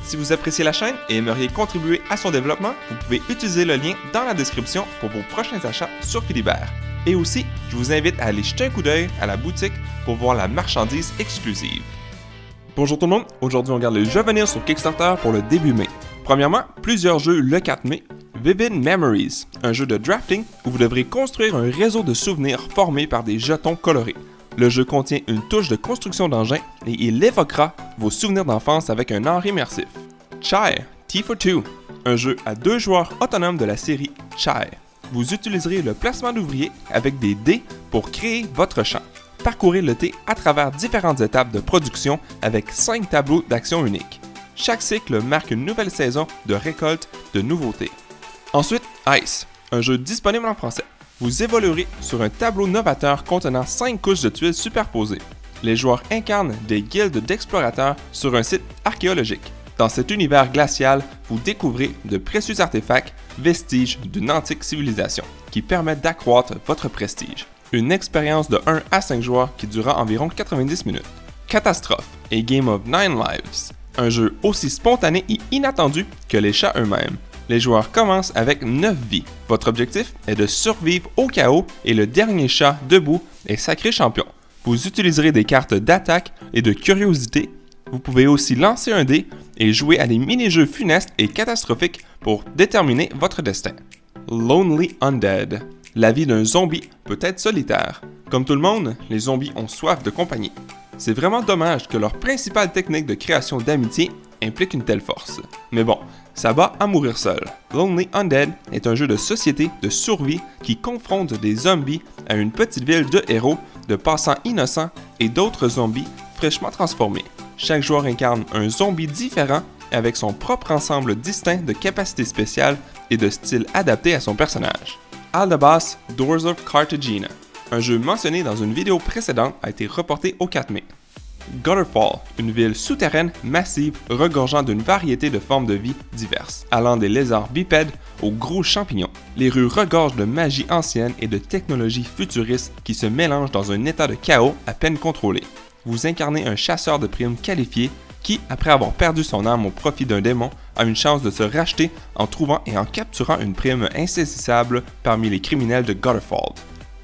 Si vous appréciez la chaîne et aimeriez contribuer à son développement, vous pouvez utiliser le lien dans la description pour vos prochains achats sur Philibert. Et aussi, je vous invite à aller jeter un coup d'œil à la boutique pour voir la marchandise exclusive. Bonjour tout le monde, aujourd'hui on regarde les jeux à venir sur Kickstarter pour le début mai. Premièrement, plusieurs jeux le 4 mai. Vivid Memories, un jeu de drafting où vous devrez construire un réseau de souvenirs formé par des jetons colorés. Le jeu contient une touche de construction d'engins et il évoquera vos souvenirs d'enfance avec un art immersif. Chai, Tea for Two, un jeu à 2 joueurs autonomes de la série Chai. Vous utiliserez le placement d'ouvriers avec des dés pour créer votre champ. Parcourez le thé à travers différentes étapes de production avec 5 tableaux d'action uniques. Chaque cycle marque une nouvelle saison de récolte de nouveautés. Ensuite, Ice, un jeu disponible en français. Vous évoluerez sur un tableau novateur contenant 5 couches de tuiles superposées. Les joueurs incarnent des guildes d'explorateurs sur un site archéologique. Dans cet univers glacial, vous découvrez de précieux artefacts, vestiges d'une antique civilisation, qui permettent d'accroître votre prestige. Une expérience de 1 à 5 joueurs qui durera environ 90 minutes. Catastrophe, A Game of 9 Lives, un jeu aussi spontané et inattendu que les chats eux-mêmes. Les joueurs commencent avec 9 vies. Votre objectif est de survivre au chaos et le dernier chat debout est sacré champion. Vous utiliserez des cartes d'attaque et de curiosité. Vous pouvez aussi lancer un dé et jouer à des mini-jeux funestes et catastrophiques pour déterminer votre destin. Lonely Undead. La vie d'un zombie peut être solitaire. Comme tout le monde, les zombies ont soif de compagnie. C'est vraiment dommage que leur principale technique de création d'amitié implique une telle force. Mais bon, ça va à mourir seul. Lonely Undead est un jeu de société de survie qui confronte des zombies à une petite ville de héros, de passants innocents et d'autres zombies fraîchement transformés. Chaque joueur incarne un zombie différent avec son propre ensemble distinct de capacités spéciales et de styles adaptés à son personnage. Aldabas Doors of Cartagena, un jeu mentionné dans une vidéo précédente, a été reporté au 4 mai. Gutterfall, une ville souterraine massive regorgeant d'une variété de formes de vie diverses, allant des lézards bipèdes aux gros champignons. Les rues regorgent de magie ancienne et de technologies futuristes qui se mélangent dans un état de chaos à peine contrôlé. Vous incarnez un chasseur de primes qualifié qui, après avoir perdu son âme au profit d'un démon, a une chance de se racheter en trouvant et en capturant une prime insaisissable parmi les criminels de Gutterfall.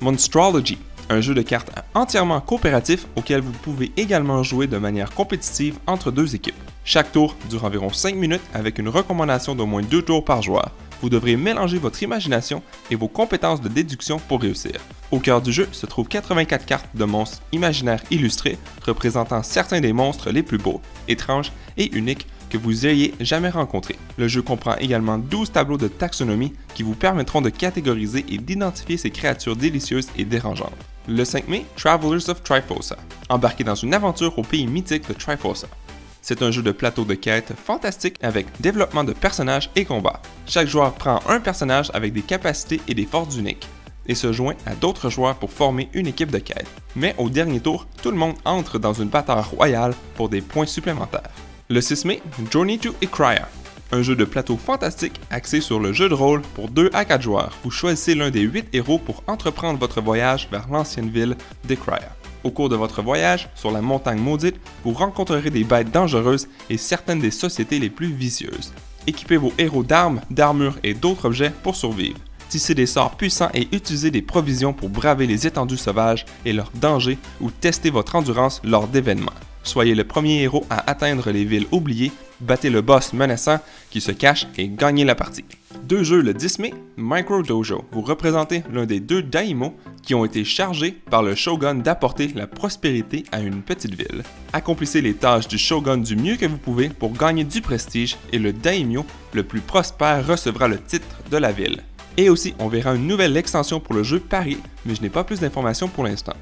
Monstrology, un jeu de cartes entièrement coopératif auquel vous pouvez également jouer de manière compétitive entre 2 équipes. Chaque tour dure environ 5 minutes avec une recommandation d'au moins 2 tours par joueur. Vous devrez mélanger votre imagination et vos compétences de déduction pour réussir. Au cœur du jeu se trouvent 84 cartes de monstres imaginaires illustrés représentant certains des monstres les plus beaux, étranges et uniques que vous ayez jamais rencontrés. Le jeu comprend également 12 tableaux de taxonomie qui vous permettront de catégoriser et d'identifier ces créatures délicieuses et dérangeantes. Le 5 mai, Travelers of Trifossa. Embarquez dans une aventure au pays mythique de Trifossa. C'est un jeu de plateau de quête fantastique avec développement de personnages et combats. Chaque joueur prend un personnage avec des capacités et des forces uniques et se joint à d'autres joueurs pour former une équipe de quête. Mais au dernier tour, tout le monde entre dans une bataille royale pour des points supplémentaires. Le 6 mai, Journey to Icraya, un jeu de plateau fantastique axé sur le jeu de rôle pour 2 à 4 joueurs. Vous choisissez l'un des 8 héros pour entreprendre votre voyage vers l'ancienne ville d'Icraya. Au cours de votre voyage, sur la montagne maudite, vous rencontrerez des bêtes dangereuses et certaines des sociétés les plus vicieuses. Équipez vos héros d'armes, d'armures et d'autres objets pour survivre. Tissez des sorts puissants et utilisez des provisions pour braver les étendues sauvages et leurs dangers ou tester votre endurance lors d'événements. Soyez le premier héros à atteindre les villes oubliées, battez le boss menaçant qui se cache et gagnez la partie. 2 jeux le 10 mai, Micro Dojo. Vous représentez l'un des 2 daimyo qui ont été chargés par le shogun d'apporter la prospérité à une petite ville. Accomplissez les tâches du shogun du mieux que vous pouvez pour gagner du prestige et le daimyo le plus prospère recevra le titre de la ville. Et aussi, on verra une nouvelle extension pour le jeu Paris, mais je n'ai pas plus d'informations pour l'instant.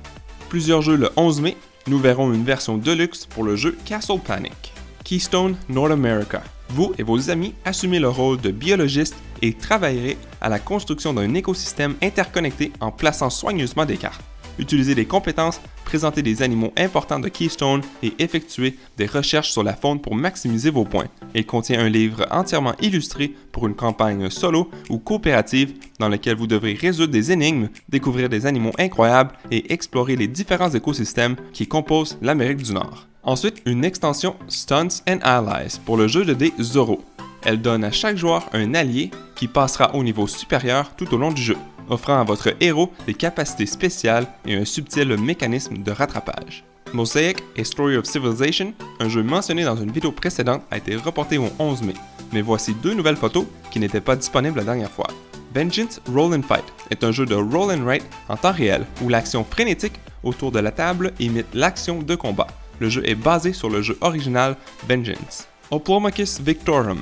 Plusieurs jeux le 11 mai, nous verrons une version deluxe pour le jeu Castle Panic. Keystone North America. Vous et vos amis assumez le rôle de biologiste et travaillerez à la construction d'un écosystème interconnecté en plaçant soigneusement des cartes. Utilisez des compétences, présentez des animaux importants de Keystone et effectuez des recherches sur la faune pour maximiser vos points. Il contient un livre entièrement illustré pour une campagne solo ou coopérative dans lequel vous devrez résoudre des énigmes, découvrir des animaux incroyables et explorer les différents écosystèmes qui composent l'Amérique du Nord. Ensuite, une extension Stunts and Allies pour le jeu de dés Zorro. Elle donne à chaque joueur un allié qui passera au niveau supérieur tout au long du jeu, offrant à votre héros des capacités spéciales et un subtil mécanisme de rattrapage. Mosaic et Story of Civilization, un jeu mentionné dans une vidéo précédente, a été reporté au 11 mai, mais voici deux nouvelles photos qui n'étaient pas disponibles la dernière fois. Vengeance Roll and Fight est un jeu de roll and write en temps réel où l'action frénétique autour de la table imite l'action de combat. Le jeu est basé sur le jeu original Vengeance. Hoplomachus Victorum,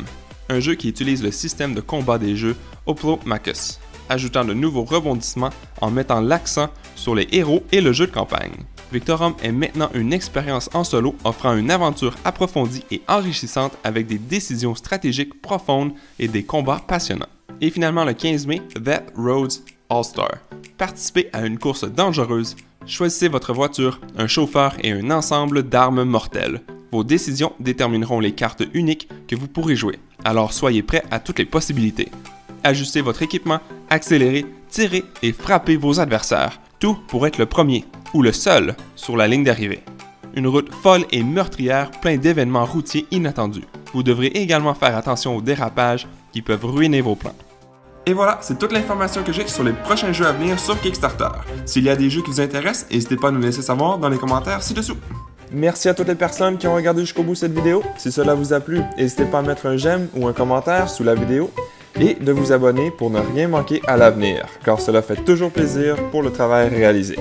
un jeu qui utilise le système de combat des jeux Hoplomachus, ajoutant de nouveaux rebondissements en mettant l'accent sur les héros et le jeu de campagne. Victorum est maintenant une expérience en solo offrant une aventure approfondie et enrichissante avec des décisions stratégiques profondes et des combats passionnants. Et finalement le 15 mai, That Roads All-Star. Participez à une course dangereuse. Choisissez votre voiture, un chauffeur et un ensemble d'armes mortelles. Vos décisions détermineront les cartes uniques que vous pourrez jouer, alors soyez prêts à toutes les possibilités. Ajustez votre équipement, accélérez, tirez et frappez vos adversaires, tout pour être le premier, ou le seul, sur la ligne d'arrivée. Une route folle et meurtrière plein d'événements routiers inattendus. Vous devrez également faire attention aux dérapages qui peuvent ruiner vos plans. Et voilà, c'est toute l'information que j'ai sur les prochains jeux à venir sur Kickstarter. S'il y a des jeux qui vous intéressent, n'hésitez pas à nous laisser savoir dans les commentaires ci-dessous. Merci à toutes les personnes qui ont regardé jusqu'au bout cette vidéo. Si cela vous a plu, n'hésitez pas à mettre un j'aime ou un commentaire sous la vidéo et de vous abonner pour ne rien manquer à l'avenir, car cela fait toujours plaisir pour le travail réalisé.